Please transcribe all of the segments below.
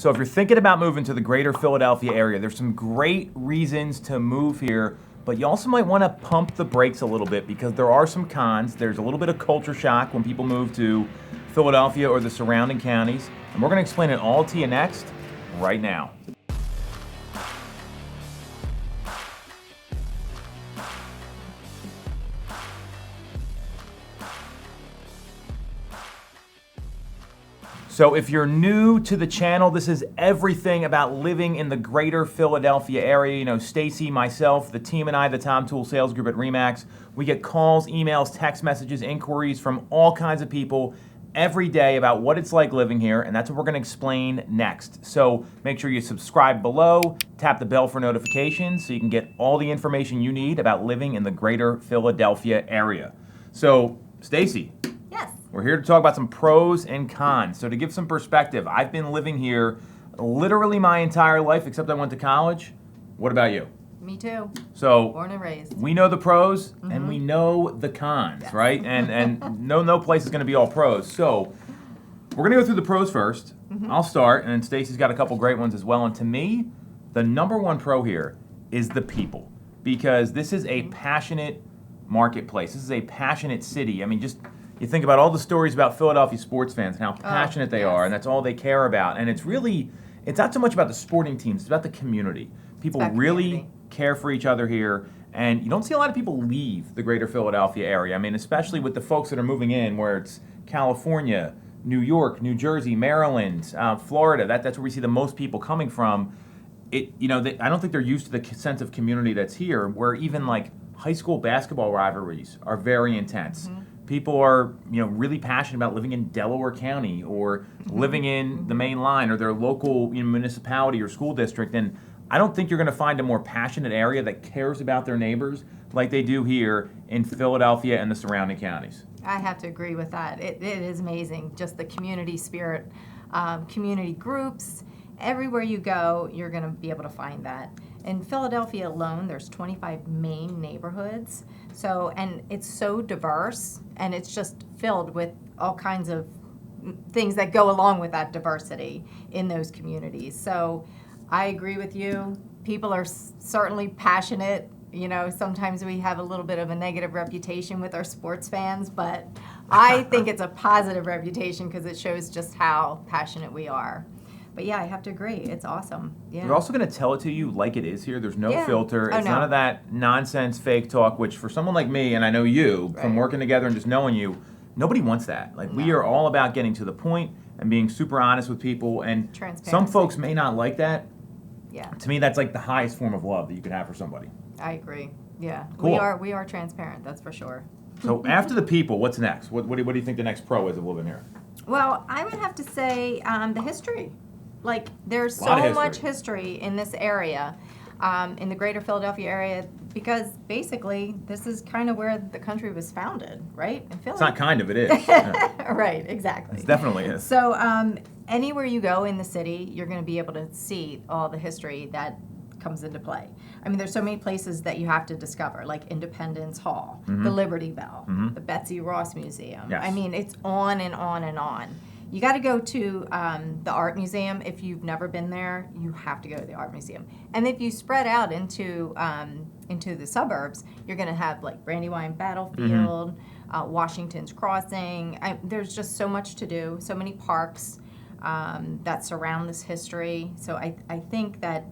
So if you're thinking about moving to the greater Philadelphia area, there's some great reasons to move here, but you also might want to pump the brakes a little bit because there are some cons. There's a little bit of culture shock when people move to Philadelphia or the surrounding counties, and we're going to explain it all to you next, right now. So if you're new to the channel, this is everything about living in the greater Philadelphia area. You know, Stacy, myself, the team and I, the Toole sales group at RE/MAX, we get calls, emails, text messages, inquiries from all kinds of people every day about what it's like living here, and that's what we're gonna explain next. So make sure you subscribe below, tap the bell for notifications so you can get all the information you need about living in the greater Philadelphia area. So, Stacy. Yes. We're here to talk about some pros and cons. So to give some perspective, I've been living here literally my entire life, except I went to college. What about you? Me too. So born and raised. We know the pros and we know the cons, yes. Right? And no place is going to be all pros. So we're going to go through the pros first. I'll start, and then Stacy's got a couple great ones as well. And to me, the number one pro here is the people, because this is a passionate marketplace. This is a passionate city. I mean, just you think about all the stories about Philadelphia sports fans and how passionate they are, and that's all they care about. And it's not so much about the sporting teams, it's about the community. People really care for each other here, and you don't see a lot of people leave the greater Philadelphia area. I mean, especially with the folks that are moving in, where it's California, New York, New Jersey, Maryland, Florida. That's where we see the most people coming from. I don't think they're used to the sense of community that's here, where even like high school basketball rivalries are very intense. People are, really passionate about living in Delaware County or living in the main line or their local municipality or school district. And I don't think you're going to find a more passionate area that cares about their neighbors like they do here in Philadelphia and the surrounding counties. I have to agree with that. It is amazing, just the community spirit, community groups. Everywhere you go, you're going to be able to find that. In Philadelphia alone, there's 25 main neighborhoods. So, and it's so diverse, and it's just filled with all kinds of things that go along with that diversity in those communities. So I agree with you. People are certainly passionate. Sometimes we have a little bit of a negative reputation with our sports fans, but I think it's a positive reputation because it shows just how passionate we are. But yeah, I have to agree. It's awesome. Yeah. They're also going to tell it to you like it is here. There's no filter. It's none of that nonsense fake talk, which for someone like me, and I know you, from working together and just knowing you, nobody wants that. We are all about getting to the point and being super honest with people. And some folks may not like that. Yeah. To me, that's like the highest form of love that you could have for somebody. I agree. Yeah. Cool. We are transparent, that's for sure. So after the people, what's next? What do you think the next pro is of living here? Well, I would have to say the history. There's so much history in this area, in the greater Philadelphia area, because basically this is kind of where the country was founded, right? In Philly. It's not kind of, it is. Yeah. Right, exactly. It definitely is. So anywhere you go in the city, you're going to be able to see all the history that comes into play. I mean, there's so many places that you have to discover, like Independence Hall, the Liberty Bell, the Betsy Ross Museum. Yes. I mean, it's on and on and on. You got to go to the art museum. If you've never been there, you have to go to the art museum. And if you spread out into the suburbs, you're going to have like Brandywine Battlefield, Washington's Crossing. There's just so much to do, so many parks that surround this history. So I think that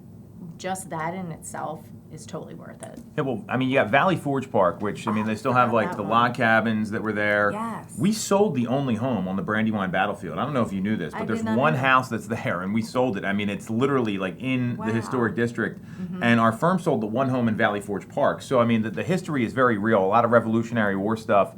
just that in itself is totally worth it. Yeah, well, I mean, you got Valley Forge Park, which, I mean, they still have like the log cabins that were there. Yes. We sold the only home on the Brandywine Battlefield. I don't know if you knew this, but there's one house that's there, and we sold it. I mean, it's literally like in the historic district, and our firm sold the one home in Valley Forge Park. So, I mean, the history is very real, a lot of Revolutionary War stuff.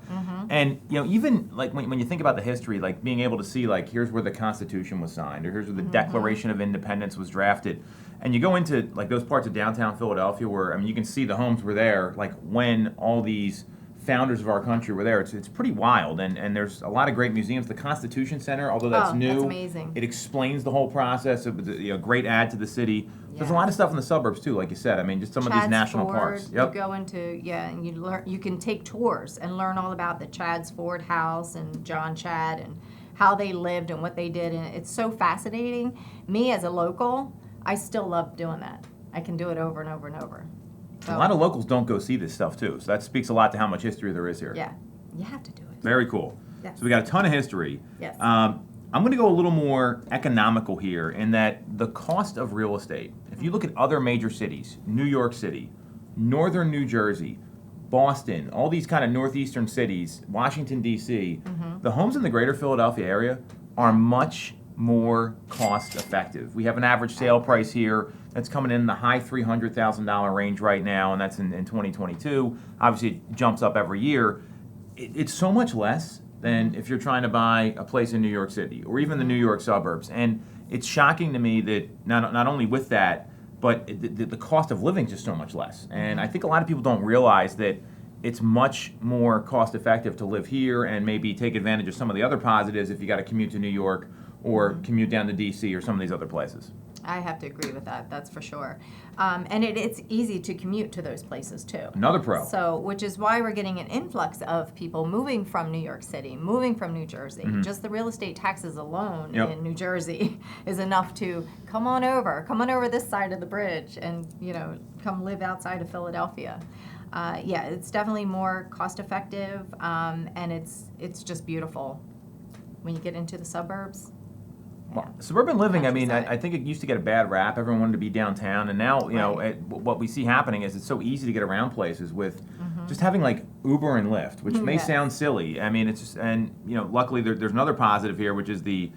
And, even like when you think about the history, like being able to see like, here's where the Constitution was signed, or here's where the Declaration of Independence was drafted. And you go into like those parts of downtown Philadelphia where, I mean, you can see the homes were there, like when all these founders of our country were there. It's pretty wild, and there's a lot of great museums. The Constitution Center, although that's new, that's amazing. It explains the whole process. It was a great add to the city. There's a lot of stuff in the suburbs too, like you said. I mean, just some of these national parks. Yep. You go into and you learn. You can take tours and learn all about the Chad's Ford House and John Chad, and how they lived and what they did, and it's so fascinating. Me as a local, I still love doing that. I can do it over and over and over. So, a lot of locals don't go see this stuff too, so that speaks a lot to how much history there is here. yeah, you have to do it. Very cool. Yes. So we got a ton of history. Yes. I'm going to go a little more economical here in that the cost of real estate, if you look at other major cities, New York City, northern New Jersey, Boston, all these kind of northeastern cities, Washington, D.C., the homes in the greater Philadelphia area are much more cost effective. We have an average sale price here that's coming in the high $300,000 range right now, and that's in 2022. Obviously, it jumps up every year. It's so much less than if you're trying to buy a place in New York City or even the New York suburbs. And it's shocking to me that not only with that, but the cost of living is just so much less. And I think a lot of people don't realize that it's much more cost effective to live here and maybe take advantage of some of the other positives if you got to commute to New York or commute down to DC or some of these other places. I have to agree with that, that's for sure. And it's easy to commute to those places too. Another pro. So, which is why we're getting an influx of people moving from New York City, moving from New Jersey. Just the real estate taxes alone in New Jersey is enough to come on over this side of the bridge and, come live outside of Philadelphia. Yeah, it's definitely more cost effective, and it's just beautiful when you get into the suburbs. Well, suburban living, I mean, Countryside. I think it used to get a bad rap. Everyone wanted to be downtown, and now, what we see happening is it's so easy to get around places with just having like Uber and Lyft, which may Yes. sound silly. I mean, it's just, and luckily there's another positive here, which is the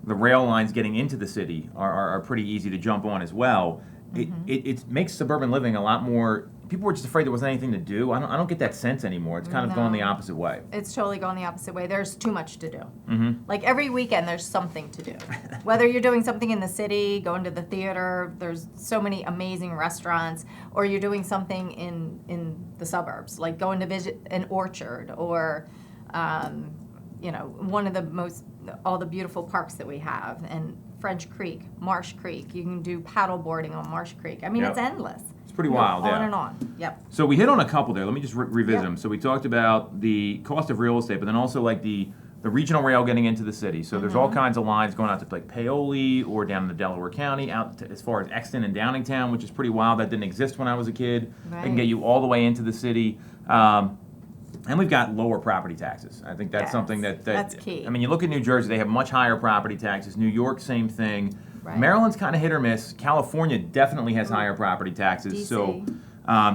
rail lines getting into the city are pretty easy to jump on as well. It makes suburban living a lot more. People were just afraid there wasn't anything to do. I don't get that sense anymore. It's kind of going the opposite way. It's totally going the opposite way. There's too much to do. Like every weekend, there's something to do. Whether you're doing something in the city, going to the theater, there's so many amazing restaurants, or you're doing something in the suburbs, like going to visit an orchard or, one of all the beautiful parks that we have, and French Creek, Marsh Creek. You can do paddle boarding on Marsh Creek. I mean, Yep. it's endless. Pretty wild, on yeah. and on. Yep. So we hit on a couple there. Let me just revisit Yep. them. So we talked about the cost of real estate, but then also like the regional rail getting into the city. So there's all kinds of lines going out to like Paoli or down into Delaware County, out to, as far as Exton and Downingtown, which is pretty wild. That didn't exist when I was a kid. They can Right. get you all the way into the city. And we've got lower property taxes. I think that's Yes, something that's key. I mean, you look at New Jersey, they have much higher property taxes. New York, same thing. Right. Maryland's kind of hit or miss. California definitely has higher property taxes. DC. So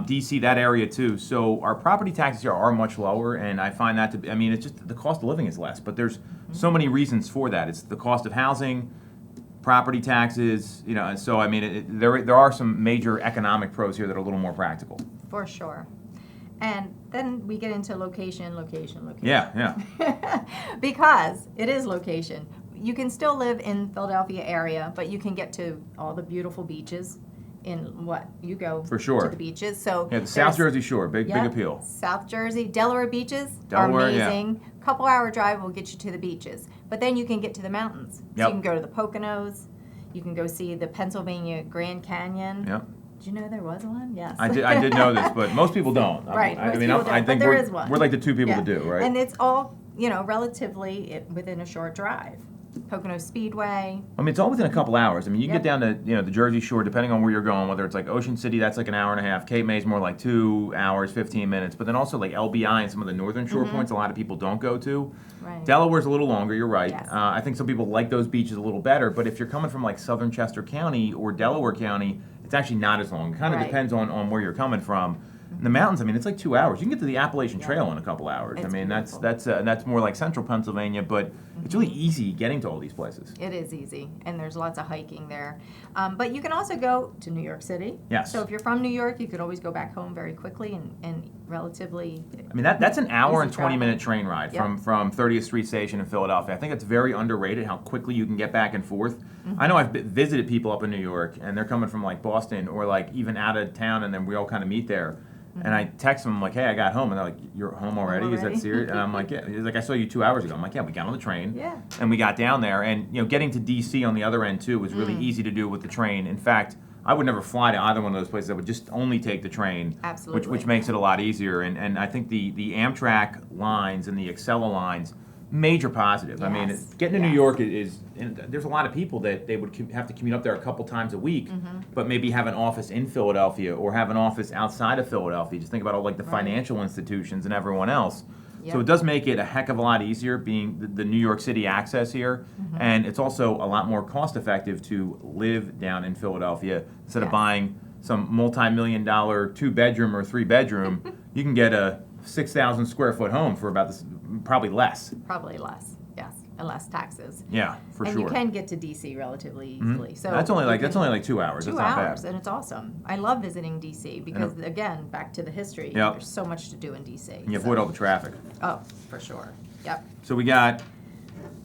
DC, that area too. So our property taxes here are much lower, and I find that to be, I mean, it's just the cost of living is less, but there's so many reasons for that. It's the cost of housing, property taxes, and so I mean, there are some major economic pros here that are a little more practical. For sure. And then we get into location. Yeah. Because it is location. You can still live in Philadelphia area, but you can get to all the beautiful beaches in what you go For sure. to the beaches. So Yeah, the South there's- Jersey Shore, big Yep, appeal. South Jersey, Delaware beaches Delaware, are yeah. amazing. Couple-hour drive will get you to the beaches, but then you can get to the mountains. So Yep. you can go to the Poconos. You can go see the Pennsylvania Grand Canyon. Yep. Did you know there was one? Yes. I did know this, but most people don't. Right, I most mean, people I don't, think but there is one. we're like the two people Yeah. to do, right? And it's all, relatively within a short drive. Pocono Speedway. I mean, it's all within a couple hours. I mean, you can Yep. get down to the Jersey Shore, depending on where you're going. Whether it's like Ocean City, that's like an hour and a half. Cape May's more like 2 hours, 15 minutes. But then also like LBI and some of the northern shore points, a lot of people don't go to. Right. Delaware's a little longer. You're right. Yes. I think some people like those beaches a little better. But if you're coming from like Southern Chester County or Delaware County, it's actually not as long. It kind of Right. depends on where you're coming from. In the mountains, I mean, it's like 2 hours. You can get to the Appalachian Yeah. Trail in a couple hours. It's I mean, beautiful. that's more like central Pennsylvania, but it's really easy getting to all these places. It is easy, and there's lots of hiking there. But you can also go to New York City. Yes. So if you're from New York, you could always go back home very quickly and relatively. I mean, that's an hour Easy and 20-minute train ride Yep. from 30th Street Station in Philadelphia. I think it's very underrated how quickly you can get back and forth. I know I've visited people up in New York, and they're coming from like Boston or like even out of town, and then we all kind of meet there. And I text them like, "Hey, I got home," and they're like, "You're home already? Is that already? serious?" And I'm like, "Yeah." He's like, "I saw you 2 hours ago." I'm like, "Yeah, we got on the train, Yeah. and we got down there, and getting to DC on the other end too was really easy to do with the train. In fact, I would never fly to either one of those places. I would just only take the train, Absolutely. which makes it a lot easier. And I think the Amtrak lines and the Acela lines major positive. I mean, Yes, getting to New yes. York is and there's a lot of people that they would have to commute up there a couple times a week, but maybe have an office in Philadelphia or have an office outside of Philadelphia. Just think about all like the Right. financial institutions and everyone else. So Yep. it does make it a heck of a lot easier being the New York City access here, and it's also a lot more cost effective to live down in Philadelphia instead of Yes. buying some multi-million-dollar 2-bedroom or 3-bedroom. You can get a 6,000 square foot home for about this, probably less. Probably less, yes, and less taxes. Yeah, for and sure. you can get to DC relatively easily. So That's only you like can- 2 hours. 2 That's not hours, bad. and it's awesome. I love visiting DC because, again, back to the history. Yep. There's so much to do in DC. And you avoid all the traffic. Oh, for sure. Yep. So we got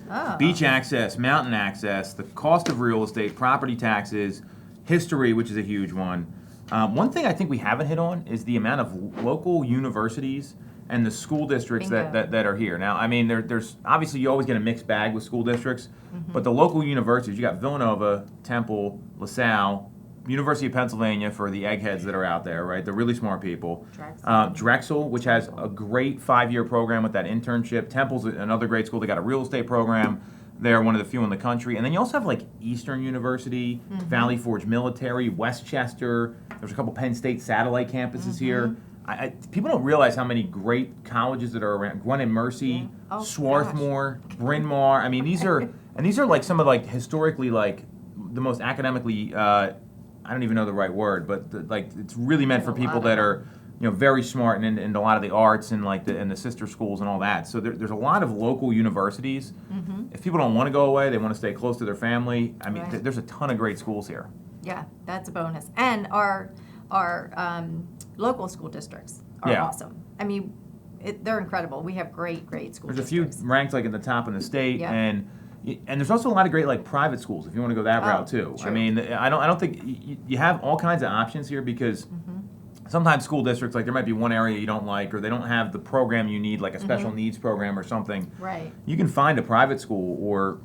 Oh. beach access, mountain access, the cost of real estate, property taxes, history, which is a huge one. One thing I think we haven't hit on is the amount of local universities and the school districts Bingo. that are here. Now, I mean, there's obviously you always get a mixed bag with school districts, Mm-hmm. but the local universities, you got Villanova, Temple, LaSalle, University of Pennsylvania for the eggheads that are out there, right? The really smart people. Drexel. Drexel, which has a great 5-year program with that internship. Temple's another great school. They got a real estate program. They're one of the few in the country. And then you also have like Eastern University, Valley Forge Military, Westchester. There's a couple Penn State satellite campuses here. People don't realize how many great colleges that are around. Gwen and Mercy, Yeah. Oh, Swarthmore, Bryn Mawr. I mean, these are like some of like historically like the most academically. I don't even know the right word, but like it's really meant for There's a people lot that of are very smart and in a lot of the arts and like the sister schools and all that. So there's a lot of local universities. If people don't want to go away, they want to stay close to their family. I mean, Right. there's a ton of great schools here. Yeah, that's a bonus. And our local school districts are Yeah. awesome. I mean, they're incredible. We have great school There's a few districts. ranked like at the top in the state, Yeah. and there's also a lot of great like private schools if you want to go that Oh, route too. I true. mean, I don't think you have all kinds of options here because sometimes school districts like there might be one area you don't like or they don't have the program you need like a special needs program or something. Right. You can find a private school or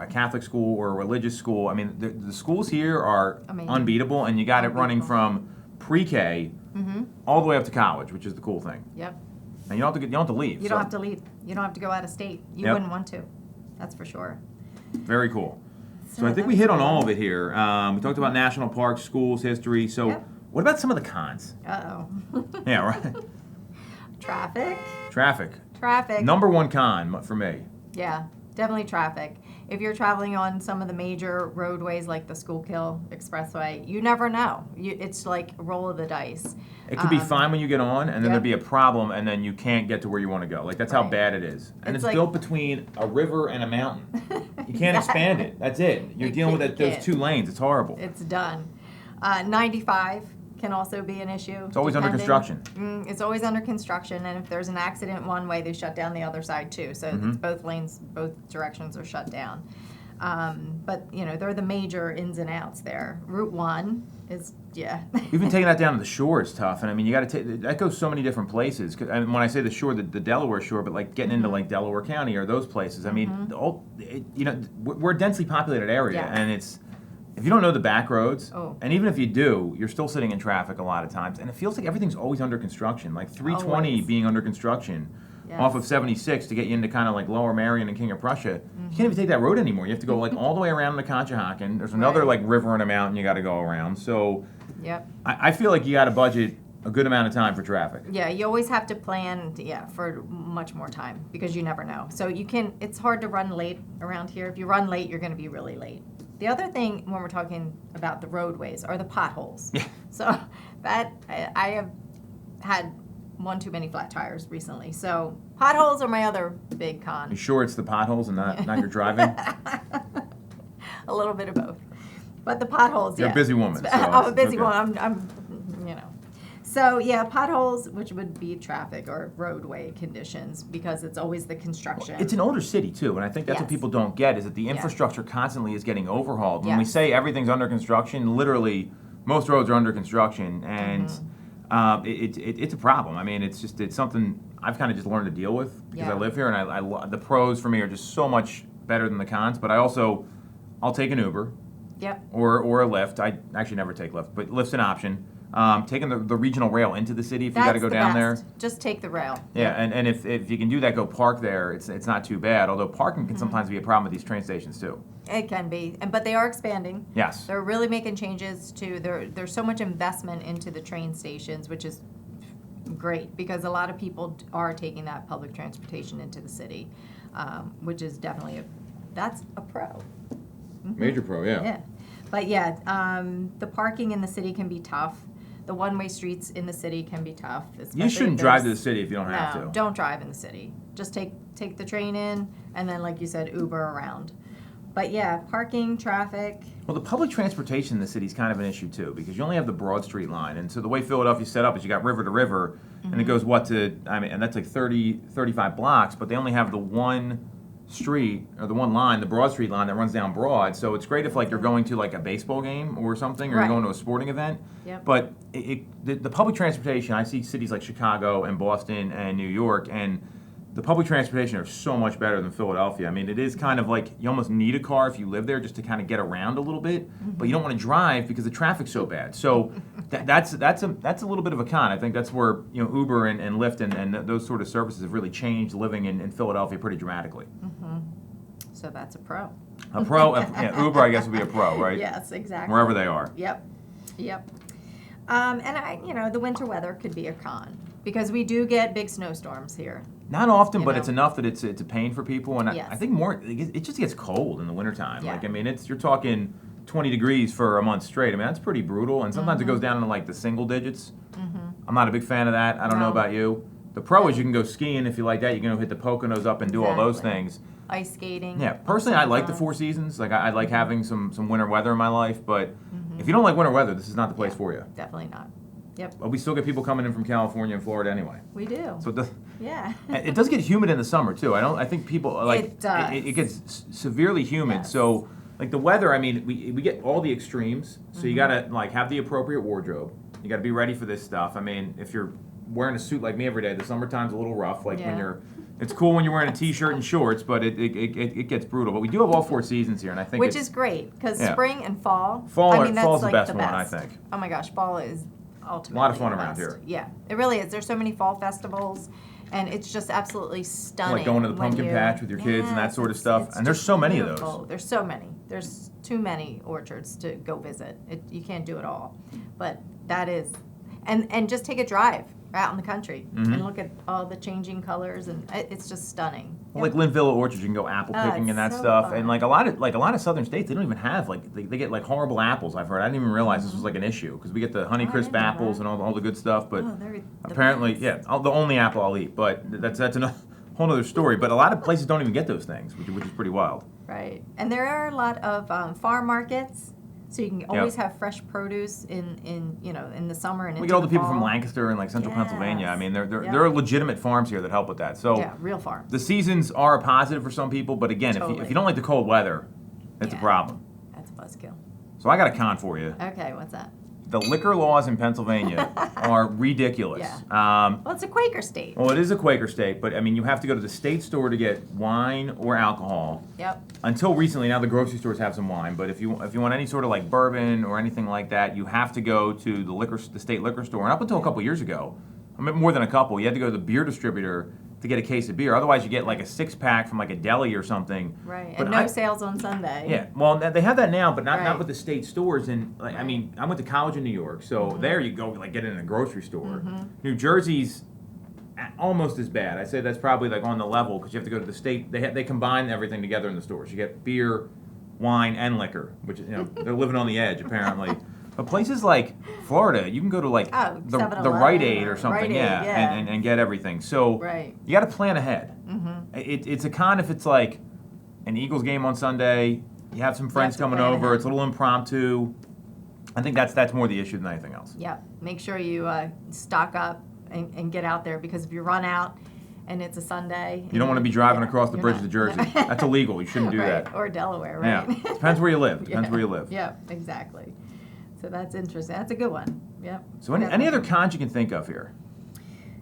a Catholic school or a religious school. I mean, the schools here are Amazing. unbeatable, and you got it running Unbeatable. from pre-K all the way up to college, which is the cool thing. Yep. And you don't have to leave. You so don't have to leave. You don't have to go out of state. You Yep. wouldn't want to. That's for sure. Very cool. So I think we hit on all of it here. We talked about national parks, schools, history. So Yep. what about some of the cons? Uh-oh. Yeah, right. Traffic. Traffic. Number one con for me. Yeah, definitely traffic. If you're traveling on some of the major roadways like the Schuylkill Expressway, you never know. It's like a roll of the dice. It could be fine when you get on, and then Yep. there'd be a problem, and then you can't get to where you want to go. Like, that's how Right. bad it is. And It's it's like- built between a river and a mountain. You can't expand it. That's it. You're dealing with those can't. 2 lanes. It's horrible. It's done. 95 can also be an issue. It's always under construction. It's always under construction, and if there's an accident one way, they shut down the other side too. So Mm-hmm. it's both lanes, both directions are shut down. But they're the major ins and outs there. Route 1 is Even taking that down to the shore is tough, and I mean you got to take that goes so many different places. And when I say the shore, the Delaware shore, but like getting into like Delaware County or those places. I mean, we're a densely populated area, Yeah. and it's if you don't know the back roads, Oh. and even if you do, you're still sitting in traffic a lot of times, and it feels like everything's always under construction. Like 320 Always. being under construction. Yes. Off of 76 to get you into kind of like Lower Marion and King of Prussia. You can't even take that road anymore. You have to go like all the way around to Conshohocken. There's another Right. like river and a mountain you got to go around. So Yep. I feel like you got to budget a good amount of time for traffic. Yeah, you always have to plan, for much more time because you never know. So it's hard to run late around here. If you run late, you're going to be really late. The other thing when we're talking about the roadways are the potholes. Yeah. So that, I have had one too many flat tires recently. So potholes are my other big You con. sure it's the potholes and not your driving? A little bit of both. But the potholes, You're a busy woman, so I'm a it's busy okay. woman. I'm. So yeah, potholes, which would be traffic or roadway conditions, because it's always the construction. It's an older city too, and I think that's what Yes. people don't get is that the infrastructure constantly is getting overhauled. When we Yes. say everything's under construction, literally most roads are under construction, and it's a problem. I mean, it's something I've kind of just learned to deal with because I Yeah. live here, and the pros for me are just so much better than the cons. But I'll take an Uber Yep. or a Lyft. I actually never take Lyft, but Lyft's an option. Taking the regional rail into the city if you got to go down there. Just take the rail. Yeah, and if you can do that, go park there. It's not too bad. Although parking can sometimes be a problem with these train stations too. It can be, but they are expanding. Yes. They're really making changes to there's so much investment into the train stations, which is great because a lot of people are taking that public transportation into the city, which is definitely that's a pro. Major pro, yeah. Yeah, but yeah, the parking in the city can be tough. The one-way streets in the city can be tough. You shouldn't drive to the city if you don't have to. No, don't drive in the city. Just take the train in, and then, like you said, Uber around. But yeah, parking, traffic. Well, the public transportation in the city is kind of an issue too, because you only have the Broad Street line, and so the way Philadelphia's set up is you got river to river, and it goes and that's like 35 blocks, but they only have the one street or the one line, the Broad Street line that runs down Broad. So it's great if like you're going to like a baseball game or something, or you're going to a sporting event. Yep. But the public transportation, I see cities like Chicago and Boston and New York, and the public transportation are so much better than Philadelphia. I mean, it is kind of like you almost need a car if you live there just to kind of get around a little bit, but you don't want to drive because the traffic's so bad. So that's a little bit of a con. I think that's where Uber and Lyft and those sort of services have really changed living in Philadelphia pretty dramatically. So that's a pro. A pro, Uber I guess would be a pro, right? Yes, exactly. Wherever they are. Yep. And the winter weather could be a con because we do get big snowstorms here. Not often, but it's enough that it's a pain for people, and Yes. I think more it just gets cold in the wintertime. Yeah. Like I mean, you're talking 20 degrees for a month straight. I mean, that's pretty brutal, and sometimes it goes down into like the single digits. I'm not a big fan of that. I don't know about you. The pro is you can go skiing if you like that. You can go hit the Poconos up and do all those things. Ice skating. Yeah, personally, I like the Four Seasons. Like I like having some winter weather in my life, but if you don't like winter weather, this is not the place for you. Definitely not. Yep. But we still get people coming in from California and Florida anyway. We do. So it does. Yeah. It does get humid in the summer too. I think people like It does. It gets severely humid. Yes. So like the weather, I mean, we get all the extremes. So you gotta like have the appropriate wardrobe. You gotta be ready for this stuff. I mean, if you're wearing a suit like me every day, the summertime's a little rough. Like when it's cool when you're wearing a t-shirt and shorts, but it gets brutal. But we do have all four seasons here, and I think which is great because spring and fall. Fall's that's the like best one, I think. Oh my gosh, fall is ultimately a lot of fun the around best. here. Yeah, it really is. There's so many fall festivals, and it's just absolutely stunning. Like going to the pumpkin patch with your kids and that sort of stuff. And there's so many of those. There's so many. There's too many orchards to go visit. You can't do it all, but that is, and just take a drive out in the country and look at all the changing colors, and it's just stunning. Well, like Lynn Villa Orchard, you can go apple picking and that stuff. Fun. And like a lot of southern states, they don't even have they get like horrible apples. I've heard. I didn't even realize this was like an issue because we get the Honeycrisp apples and all the good stuff. But apparently, the only apple I'll eat. But that's another whole other story. But a lot of places don't even get those things, which is pretty wild. Right, and there are a lot of farm markets. So you can always have fresh produce in the summer and we get all the people from Lancaster and like central Pennsylvania. I mean, there are legitimate farms here that help with that. So real farms. The seasons are a positive for some people, but again, if you don't like the cold weather, it's a problem. That's a buzzkill. So I got a con for you. Okay, what's that? The liquor laws in Pennsylvania are ridiculous. Yeah. Well, it's a Quaker state. Well, it is a Quaker state, but I mean, you have to go to the state store to get wine or alcohol. Yep. Until recently, now the grocery stores have some wine, but if you want any sort of like bourbon or anything like that, you have to go to the state liquor store. And up until a couple years ago, I mean more than a couple, you had to go to the beer distributor to get a case of beer. Otherwise, you get like a 6-pack from like a deli or something. Right, but and no sales on Sunday. Yeah, well, they have that now, but not with the state stores. And like, I mean, I went to college in New York, so there you go, like get it in a grocery store. New Jersey's almost as bad. I'd say that's probably like on the level because you have to go to the state. They combine everything together in the stores. You get beer, wine, and liquor, which they're living on the edge apparently. But places like Florida, you can go to like the Rite Aid or something, and get everything. So you got to plan ahead. It's a con if it's like an Eagles game on Sunday. You have some friends coming over. It's a little impromptu. I think that's more the issue than anything else. Yeah, make sure you stock up and get out there because if you run out and it's a Sunday. You don't want to be driving across the bridge to Jersey. That's illegal. You shouldn't do that. Or Delaware, right? Yeah, depends where you live. Where you live. Yeah, exactly. So that's interesting. That's a good one. Yep. So any other cons you can think of here?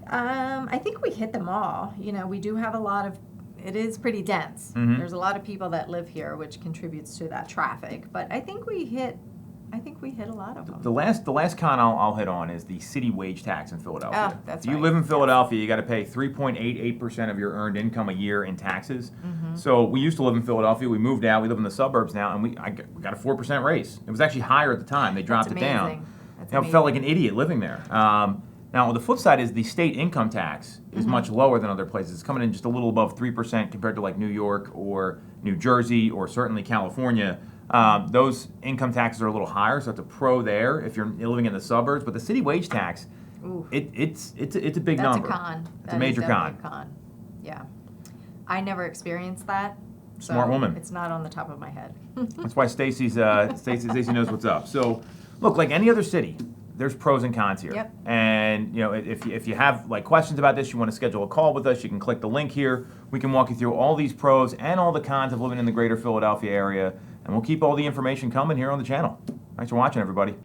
I think we hit them all. We do have a lot of. It is pretty dense. There's a lot of people that live here, which contributes to that traffic. But I think we hit I think we hit a lot of them. The last con I'll hit on is the city wage tax in Philadelphia. Oh, that's if you right. live in Philadelphia, you got to pay 3.88% of your earned income a year in taxes. Mm-hmm. So we used to live in Philadelphia. We moved out. We live in the suburbs now, and we got a 4% raise. It was actually higher at the time. They dropped That's it down. amazing. That's I felt like an idiot living there. Now, the flip side is the state income tax is Mm-hmm. much lower than other places. It's coming in just a little above 3% compared to like New York or New Jersey or certainly California. Those income taxes are a little higher, so it's a pro there if you're living in the suburbs. But the city wage tax, Ooh. it's a big That's number. a con. It's That a major is definitely con. a con. Yeah. I never experienced that. So Smart woman. It's not on the top of my head. That's why Stacy knows what's up. So, look, like any other city, there's pros and cons here. Yep. And you know, if you have like questions about this, you want to schedule a call with us, you can click the link here. We can walk you through all these pros and all the cons of living in the greater Philadelphia area, and we'll keep all the information coming here on the channel. Thanks for watching, everybody.